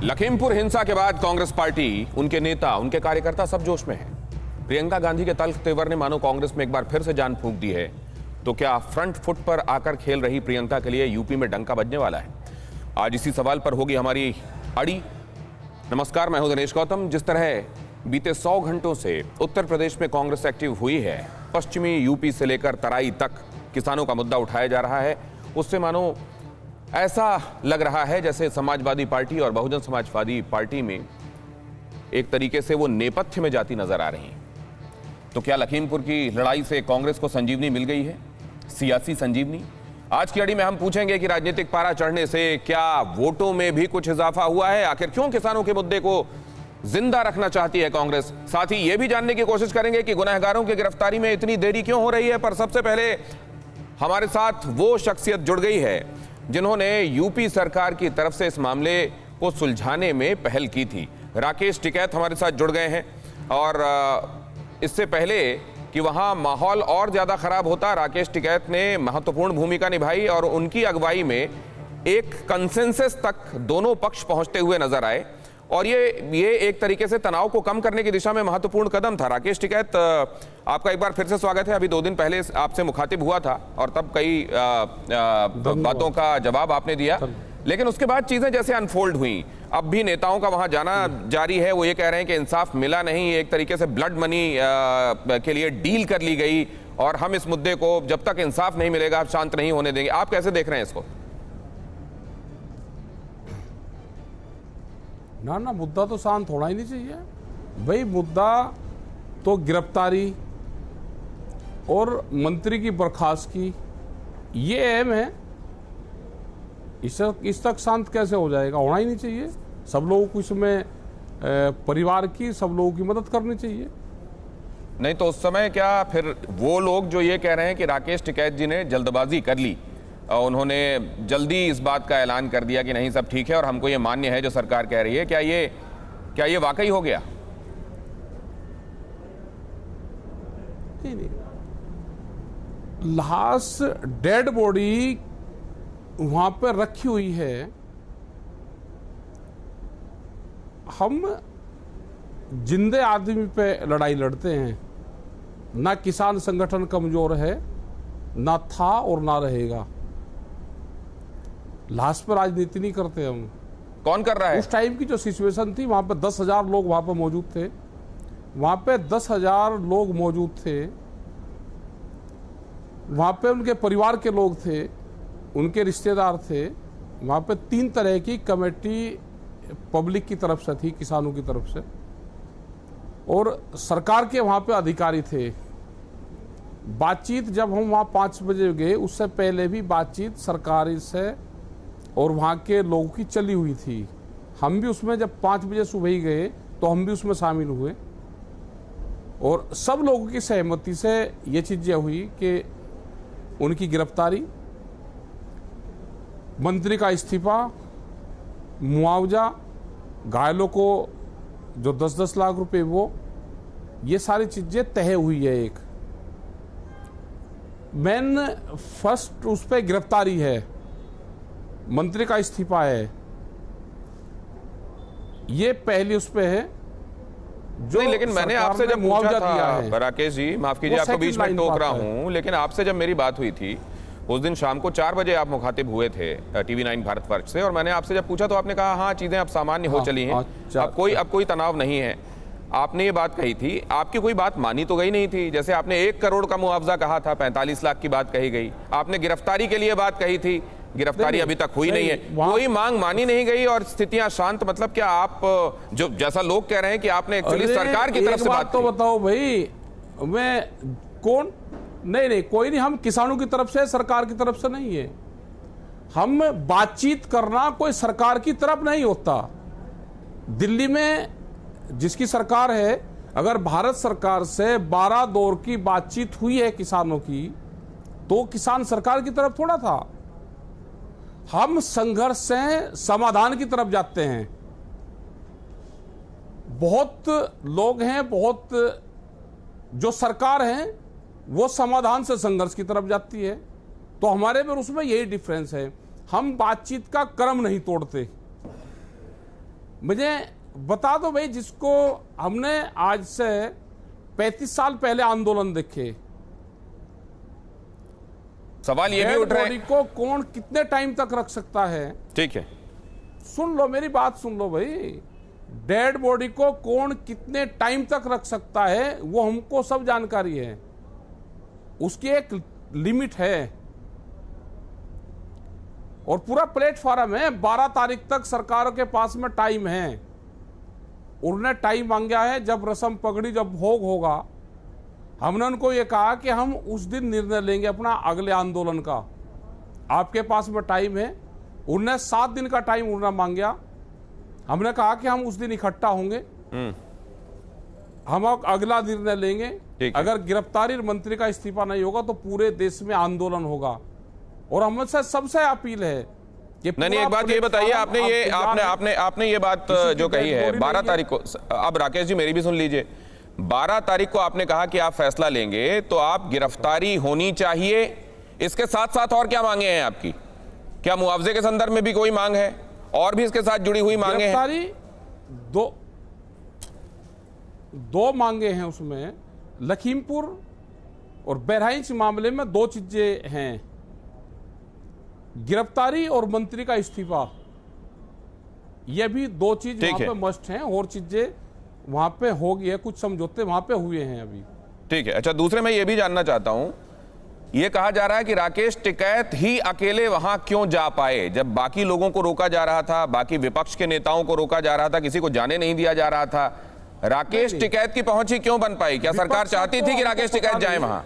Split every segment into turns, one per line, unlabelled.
लखीमपुर हिंसा के बाद कांग्रेस पार्टी, उनके नेता, उनके कार्यकर्ता सब जोश में हैं। प्रियंका गांधी के तल्ख तेवर ने मानो कांग्रेस में एक बार फिर से जान फूंक दी है। तो क्या फ्रंट फुट पर आकर खेल रही प्रियंका के लिए यूपी में डंका बजने वाला है? आज इसी सवाल पर होगी हमारी अड़ी। नमस्कार, मैं हूं दिनेश गौतम। जिस तरह बीते 100 घंटों से उत्तर प्रदेश में कांग्रेस एक्टिव हुई है, पश्चिमी यूपी से लेकर तराई तक किसानों का मुद्दा उठाया जा रहा है, उससे मानो ऐसा लग रहा है जैसे समाजवादी पार्टी और बहुजन समाजवादी पार्टी में एक तरीके से वो नेपथ्य में जाती नजर आ रही हैं। तो क्या लखीमपुर की लड़ाई से कांग्रेस को संजीवनी मिल गई है, सियासी संजीवनी? आज की अड़ी में हम पूछेंगे कि राजनीतिक पारा चढ़ने से क्या वोटों में भी कुछ इजाफा हुआ है? आखिर क्यों किसानों के मुद्दे को जिंदा रखना चाहती है कांग्रेस? साथ ही यह भी जानने की कोशिश करेंगे कि गुनहगारों की गिरफ्तारी में इतनी देरी क्यों हो रही है। पर सबसे पहले हमारे साथ वो शख्सियत जुड़ गई है जिन्होंने यूपी सरकार की तरफ से इस मामले को सुलझाने में पहल की थी। राकेश टिकैत हमारे साथ जुड़ गए हैं और इससे पहले कि वहां माहौल और ज्यादा खराब होता, राकेश टिकैत ने महत्वपूर्ण भूमिका निभाई और उनकी अगुवाई में एक कंसेंसस तक दोनों पक्ष पहुंचते हुए नजर आए और ये एक तरीके से तनाव को कम करने की दिशा में महत्वपूर्ण कदम था। राकेश टिकैत, आपका एक बार फिर से स्वागत है। अभी 2 दिन पहले आपसे मुखातिब हुआ था और तब कई बातों का जवाब आपने दिया, लेकिन उसके बाद चीजें जैसे अनफोल्ड हुई। अब भी नेताओं का वहां जाना जारी है। वो ये कह रहे हैं कि इंसाफ मिला नहीं, एक तरीके से ब्लड मनी के लिए डील कर ली गई और हम इस मुद्दे को जब तक इंसाफ नहीं मिलेगा आप शांत नहीं होने देंगे। आप कैसे देख रहे हैं इसको?
ना, मुद्दा तो शांत होना ही नहीं चाहिए भाई। मुद्दा तो गिरफ्तारी और मंत्री की बर्खास्तगी, ये अहम है। इस तक शांत कैसे हो जाएगा? होना ही नहीं चाहिए। सब लोगों को इसमें परिवार की, सब लोगों की मदद करनी चाहिए।
नहीं तो उस समय क्या फिर वो लोग जो ये कह रहे हैं कि राकेश टिकैत जी ने जल्दबाजी कर ली, उन्होंने जल्दी इस बात का ऐलान कर दिया कि नहीं सब ठीक है और हमको ये मान्य है जो सरकार कह रही है, क्या ये वाकई हो गया?
नहीं, लाश डेड बॉडी वहां पर रखी हुई है। हम जिंदे आदमी पे लड़ाई लड़ते हैं। ना किसान संगठन कमजोर है, ना था और ना रहेगा। लाश पर राजनीति नहीं करते हम।
कौन कर रहा है?
उस टाइम की जो सिचुएशन थी, वहां पे 10,000 लोग वहां पर मौजूद थे। वहां पे 10,000 लोग मौजूद थे। वहां पे उनके परिवार के लोग थे, उनके रिश्तेदार थे। वहां पे 3 तरह की कमेटी पब्लिक की तरफ से थी, किसानों की तरफ से, और सरकार के वहां पे अधिकारी थे। बातचीत जब हम वहां 5 बजे गए, उससे पहले भी बातचीत सरकारी से और वहां के लोगों की चली हुई थी। हम भी उसमें जब 5 बजे सुबह ही गए तो हम भी उसमें शामिल हुए और सब लोगों की सहमति से ये चीजें हुई कि उनकी गिरफ्तारी, मंत्री का इस्तीफा, मुआवजा, घायलों को जो 10-10 लाख रुपए, वो ये सारी चीजें तय हुई है। एक मेन फर्स्ट उस पर गिरफ्तारी है, मंत्री का इस्तीफा है, ये पहली उस पे है जो।
नहीं, लेकिन मैंने आपसे जब
मुआवजा
पूछा
दिया
था,
है,
राकेश जी माफ कीजिए आपको बीच में टोक रहा हूं, लेकिन आपसे जब मेरी बात हुई थी उस दिन शाम को 4 बजे आप मुखातिब हुए थे टीवी 9 भारतवर्ष से, और मैंने आपसे जब पूछा तो आपने कहा हाँ चीजें अब सामान्य हो चली हैं, अब कोई तनाव नहीं है। आपने ये बात कही थी, आपकी कोई बात मानी तो गई नहीं थी। जैसे आपने 1 करोड़ का मुआवजा कहा था, 45 लाख की बात कही गई। आपने गिरफ्तारी के लिए बात कही थी, गिरफ्तारी अभी तक हुई नहीं है। कोई मांग मानी नहीं गई और स्थितियां शांत। मतलब क्या आप जो जैसा लोग कह रहे हैं कि आपने एक्चुअली सरकार की तरफ से बात
तो बताओ भाई, मैं कौन? नहीं, कोई नहीं। हम किसानों की तरफ से, सरकार की तरफ से नहीं है। हम बातचीत करना कोई सरकार की तरफ नहीं होता। दिल्ली में जिसकी सरकार है, अगर भारत सरकार से 12 दौर की बातचीत हुई है किसानों की, तो किसान सरकार की तरफ थोड़ा था। हम संघर्ष से समाधान की तरफ जाते हैं। बहुत लोग हैं, बहुत जो सरकार है वो समाधान से संघर्ष की तरफ जाती है। तो हमारे में उसमें यही डिफरेंस है। हम बातचीत का क्रम नहीं तोड़ते। मुझे बता दो भाई, जिसको हमने आज से 35 साल पहले आंदोलन देखे,
सवाल ये भी उठ रहा
बॉडी
है,
को कौन कितने टाइम तक रख सकता है?
ठीक है,
सुन लो मेरी बात, सुन लो भाई। डेड बॉडी को कौन कितने टाइम तक रख सकता है वो हमको सब जानकारी है, उसकी एक लिमिट है और पूरा प्लेटफॉर्म है। 12 तारीख तक सरकारों के पास में टाइम है। उन्होंने टाइम मांगा है, जब रस्म पगड़ी, जब भोग होगा। हमने उनको ये कहा कि हम उस दिन निर्णय लेंगे अपना अगले आंदोलन का, आपके पास में टाइम है। उन्होंने 7 दिन का टाइम उन्होंने मांगा। हमने कहा कि हम उस दिन इकट्ठा होंगे, हम अगला निर्णय लेंगे। अगर गिरफ्तारी मंत्री का इस्तीफा नहीं होगा तो पूरे देश में आंदोलन होगा। और हमसे सबसे अपील है कि
नहीं, एक बात ये बताइए, आपने ये बात जो कही है 12 तारीख को, अब राकेश जी मेरी भी सुन लीजिए, 12 तारीख को आपने कहा कि आप फैसला लेंगे, तो आप गिरफ्तारी होनी चाहिए, इसके साथ साथ और क्या मांगे हैं आपकी? क्या मुआवजे के संदर्भ में भी कोई मांग है? और भी इसके साथ जुड़ी हुई मांगे हैं?
दो मांगे हैं उसमें। लखीमपुर और बहराइच मामले में 2 चीजें हैं, गिरफ्तारी और मंत्री का इस्तीफा। ये भी 2 चीज वहां पे मस्ट हैं, और चीजें वहां पे हो गई है, कुछ समझौते वहां पे हुए हैं अभी।
ठीक है। अच्छा, दूसरे मैं ये भी जानना चाहता हूं, ये कहा जा रहा है कि राकेश टिकैत ही अकेले वहां क्यों जा पाए, जब बाकी लोगों को रोका जा रहा था, बाकी विपक्ष के नेताओं को रोका जा रहा था, किसी को जाने नहीं दिया जा रहा था, राकेश टिकैत की पहुंच ही क्यों बन पाई? क्या सरकार चाहती थी कि राकेश टिकैत जाए वहां?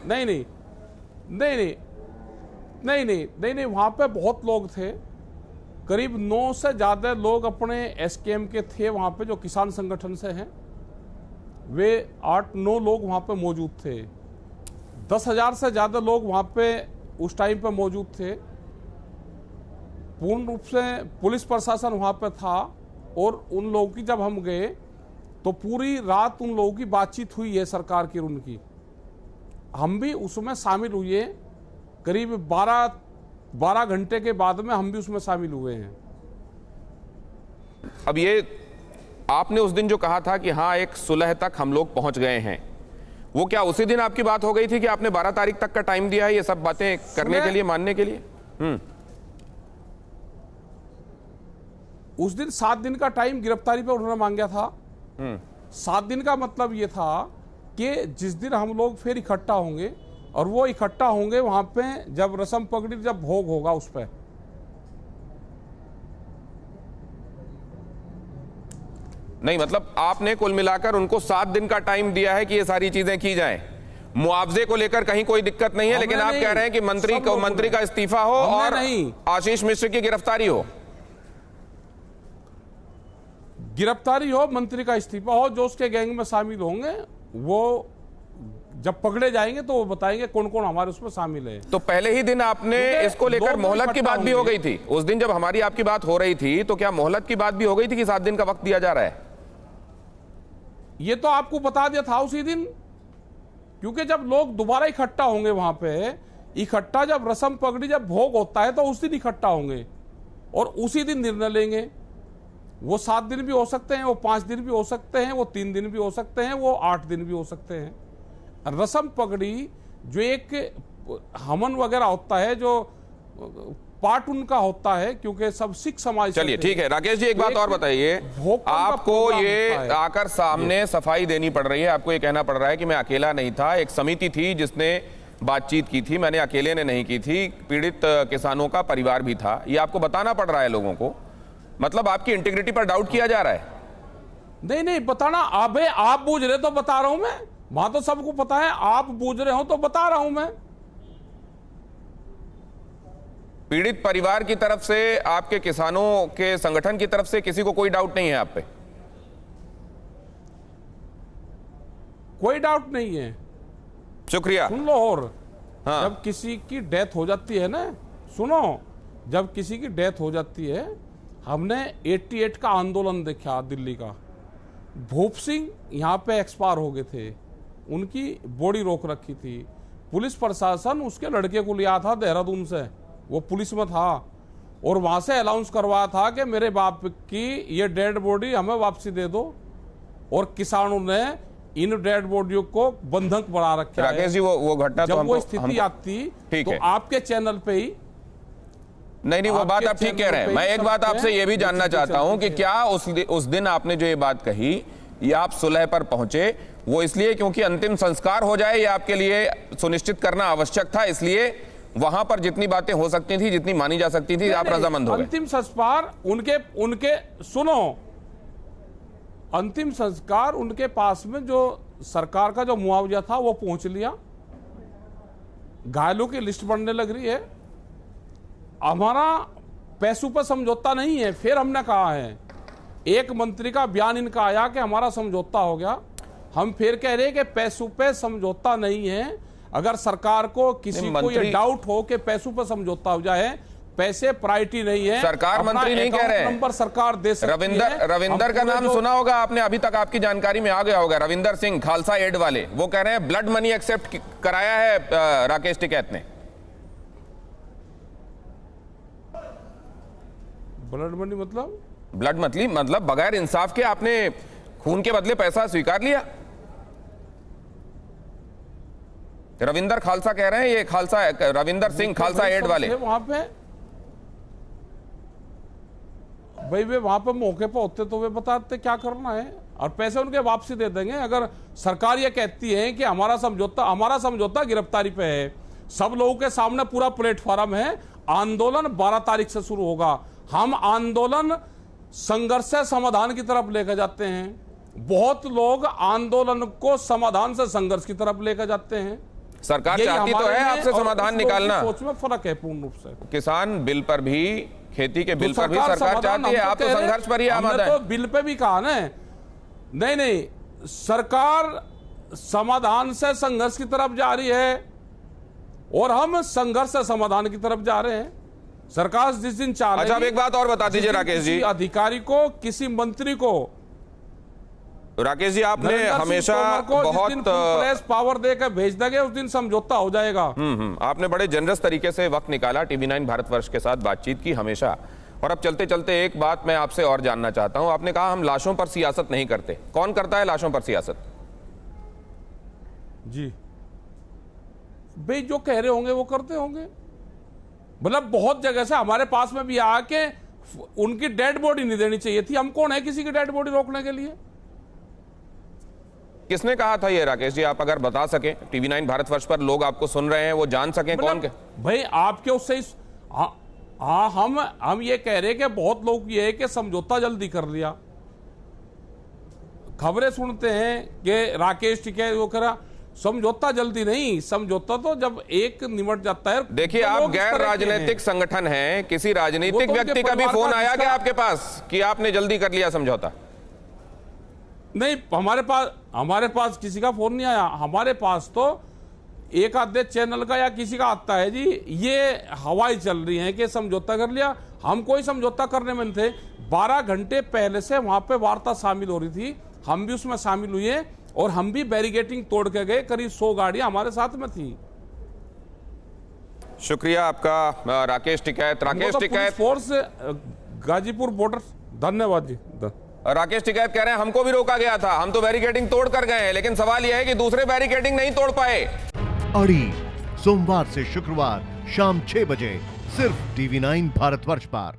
नहीं, वहां पे बहुत लोग थे, करीब 9 से ज्यादा लोग अपने एसकेएम के थे वहां पे, जो किसान संगठन से हैं। वे 8-9 लोग वहां पे मौजूद थे। 10,000 से ज्यादा लोग वहां पे उस टाइम पे मौजूद थे। पूर्ण रूप से पुलिस प्रशासन वहां पे था। और उन लोगों की जब हम गए तो पूरी रात उन लोगों की बातचीत हुई है सरकार की, उनकी। हम भी उसमें शामिल हुए, करीब 12 घंटे के बाद में हम भी उसमें शामिल हुए हैं।
अब ये आपने उस दिन जो कहा था कि हाँ एक सुलह तक हम लोग पहुंच गए हैं, वो क्या उसी दिन आपकी बात हो गई थी कि आपने 12 तारीख तक का टाइम दिया है ये सब बातें करने के लिए, मानने के लिए?
उस दिन 7 दिन का टाइम गिरफ्तारी पे उन्होंने मांगा था। 7 दिन का मतलब ये था कि जिस दिन हम लोग फिर इकट्ठा होंगे, और वो इकट्ठा होंगे वहां पे जब रस्म पगड़ी, जब भोग होगा उस पर।
नहीं, मतलब आपने कुल मिलाकर उनको 7 दिन का टाइम दिया है कि ये सारी चीजें की जाएं। मुआवजे को लेकर कहीं कोई दिक्कत नहीं है, लेकिन आप कह रहे हैं कि मंत्री का इस्तीफा हो और आशीष मिश्र की गिरफ्तारी हो।
गिरफ्तारी हो, मंत्री का इस्तीफा हो, जो उसके गैंग में शामिल होंगे वो जब पकड़े जाएंगे तो वो बताएंगे कौन कौन हमारे उसमें शामिल है।
तो पहले ही दिन आपने इसको लेकर मोहलत की बात भी हो गई थी। उस दिन जब हमारी आपकी बात हो रही थी तो क्या मोहलत की बात भी हो गई थी कि 7 दिन का वक्त दिया जा रहा है?
ये तो आपको बता दिया था उसी दिन, क्योंकि जब लोग दोबारा इकट्ठा होंगे वहां पे, इकट्ठा जब रस्म पगड़ी, जब भोग होता है तो उस दिन इकट्ठा होंगे और उसी दिन निर्णय लेंगे। वो 7 दिन भी हो सकते हैं, वो 5 दिन भी हो सकते हैं, वो 3 दिन भी हो सकते हैं, वो 8 दिन भी हो सकते हैं। रस्म पगड़ी जो एक हमन वगैरह होता है, जो पार्ट उनका होता है, क्योंकि सब सिख समाज।
चलिए ठीक है राकेश जी, एक बात और बताइए, आपको ये आकर सामने सफाई देनी पड़ रही है, आपको ये कहना पड़ रहा है कि मैं अकेला नहीं था, एक समिति थी जिसने बातचीत की थी, मैंने अकेले ने नहीं की थी, पीड़ित किसानों का परिवार भी था, ये आपको बताना पड़ रहा है लोगों को। मतलब आपकी इंटीग्रिटी पर डाउट किया जा रहा है?
नहीं बताना, आप बूझ रहे तो बता रहा हूं मैं, वहां तो सबको पता है, आप बूझ रहे हो तो बता रहा हूं मैं।
पीड़ित परिवार की तरफ से, आपके किसानों के संगठन की तरफ से किसी को कोई डाउट नहीं है आप पे?
कोई डाउट नहीं है।
शुक्रिया।
सुन लो, और हाँ। जब किसी की डेथ हो जाती है ना, सुनो, जब किसी की डेथ हो जाती है, हमने 88 का आंदोलन देखा दिल्ली का, भूप सिंह यहाँ पे एक्सपायर हो गए थे, उनकी बॉडी रोक रखी थी, पुलिस प्रशासन उसके लड़के को लिया था देहरादून से, वो पुलिस में था, और वहां से अनाउंस करवाया था कि मेरे बाप की ये डेड बॉडी हमें वापसी दे दो, और किसानों ने इन डेड बॉडियों को बंधक बना रखा है।
राकेश जी वो घटना
जब
तो
वो स्थिति आती तो आपके चैनल पे ही
नहीं वो बात आप ठीक कह रहे हैं। मैं एक बात आपसे ये भी जानना चाहता हूं कि क्या उस दिन आपने जो ये बात कही, ये आप सुलह पर पहुंचे वो इसलिए क्योंकि अंतिम संस्कार हो जाए, ये आपके लिए सुनिश्चित करना आवश्यक था, इसलिए वहां पर जितनी बातें हो सकती थी, जितनी मानी जा सकती थी, आप रजामंद हो गए?
अंतिम संस्कार उनके सुनो, अंतिम संस्कार उनके पास में जो सरकार का जो मुआवजा था वो पहुंच लिया, घायलों की लिस्ट बनने लग रही है। हमारा पैसों पर समझौता नहीं है। फिर हमने कहा है, एक मंत्री का बयान इनका आया कि हमारा समझौता हो गया, हम फिर कह रहे हैं कि पैसों पे समझौता नहीं है। अगर सरकार को किसी को ये डाउट हो कि पैसों पर समझौता हो जाए, पैसे प्रायोरिटी नहीं है,
सरकार मंत्री नहीं कह रहे हैं,
नंबर सरकार दे सकती है।
रविंदर का नाम सुना होगा आपने, अभी तक आपकी जानकारी में आ गया होगा, रविंदर सिंह खालसा एड वाले, वो कह रहे हैं ब्लड मनी एक्सेप्ट कराया है राकेश टिकैत ने।
ब्लड मनी मतलब?
ब्लड मतलब बगैर इंसाफ के आपने खून के बदले पैसा स्वीकार लिया। रविंदर खालसा कह रहे हैं, ये खालसा रविंदर सिंह खालसा एड वाले
वहां पे भाई, वे वहां पे मौके पर होते तो वे बताते क्या करना है, और पैसे उनके वापसी दे देंगे। अगर सरकार ये कहती है कि हमारा समझौता गिरफ्तारी पे है, सब लोगों के सामने पूरा प्लेटफॉर्म है, आंदोलन 12 तारीख से शुरू होगा, हम आंदोलन संघर्ष से समाधान की तरफ लेकर जाते हैं। बहुत लोग आंदोलन को समाधान से संघर्ष की तरफ लेकर जाते हैं।
सरकार चाहती तो है आपसे समाधान निकालना,
सोच में फर्क है पूर्ण रूप से।
किसान बिल पर भी, खेती के बिल पर भी सरकार चाहती है, आप तो संघर्ष पर ही आमादा है।
तो बिल पे भी कहा ना, नहीं सरकार समाधान से संघर्ष की तरफ जा रही है, और हम संघर्ष से समाधान की तरफ जा रहे हैं। सरकार जिस दिन चाह रही है।
अच्छा, एक बात और बता दीजिए राकेश जी,
अधिकारी को, किसी मंत्री को,
राकेश जी आपने हमेशा बहुत
प्रेस पावर देकर भेज देंगे, उस दिन समझौता हो जाएगा।
आपने बड़े जनरस तरीके से वक्त निकाला, TV9 भारतवर्ष के साथ बातचीत की हमेशा। और अब चलते चलते एक बात मैं आपसे और जानना चाहता हूं, आपने कहा हम लाशों पर सियासत नहीं करते, कौन करता है लाशों पर सियासत?
जी भाई, जो कह रहे होंगे वो करते होंगे। मतलब बहुत जगह से हमारे पास में भी आके उनकी डेड बॉडी नहीं देनी चाहिए थी। हम कौन है किसी की डेड बॉडी रोकने के लिए?
किसने कहा था ये राकेश जी, आप अगर बता सकें, TV9 भारतवर्ष पर लोग आपको सुन रहे हैं, वो जान सकें कौन के?
भाई आपके उससे हाँ, हम ये कह रहे हैं कि बहुत लोग ये है कि समझौता जल्दी कर लिया। खबरें सुनते हैं कि राकेश टिकैत वो करा, समझौता जल्दी नहीं, समझौता तो जब एक निमट जाता है।
देखिए, आप गैर राजनीतिक संगठन हैं, किसी राजनीतिक व्यक्ति का भी फोन आया क्या आपके पास कि आपने जल्दी कर लिया समझौता?
नहीं, हमारे पास किसी का फोन नहीं आया। हमारे पास तो एक आधे चैनल का या किसी का आता है जी, ये हवाई चल रही है कि समझौता कर लिया। हम कोई समझौता करने में थे। 12 घंटे पहले से वहां पे वार्ता शामिल हो रही थी, हम भी उसमें शामिल हुए, और हम भी बैरिकेटिंग तोड़ के गए। करीब 100 गाड़ियां हमारे साथ में थी।
शुक्रिया आपका राकेश टिकैत। Rakesh Tikait,
force Ghazipur border. धन्यवाद जी।
राकेश टिकैत कह रहे हैं हमको भी रोका गया था, हम तो बैरिकेडिंग तोड़ कर गए हैं, लेकिन सवाल यह है कि दूसरे बैरिकेडिंग नहीं तोड़ पाए।
अड़ी सोमवार से शुक्रवार शाम 6 बजे सिर्फ TV9 भारतवर्ष पर।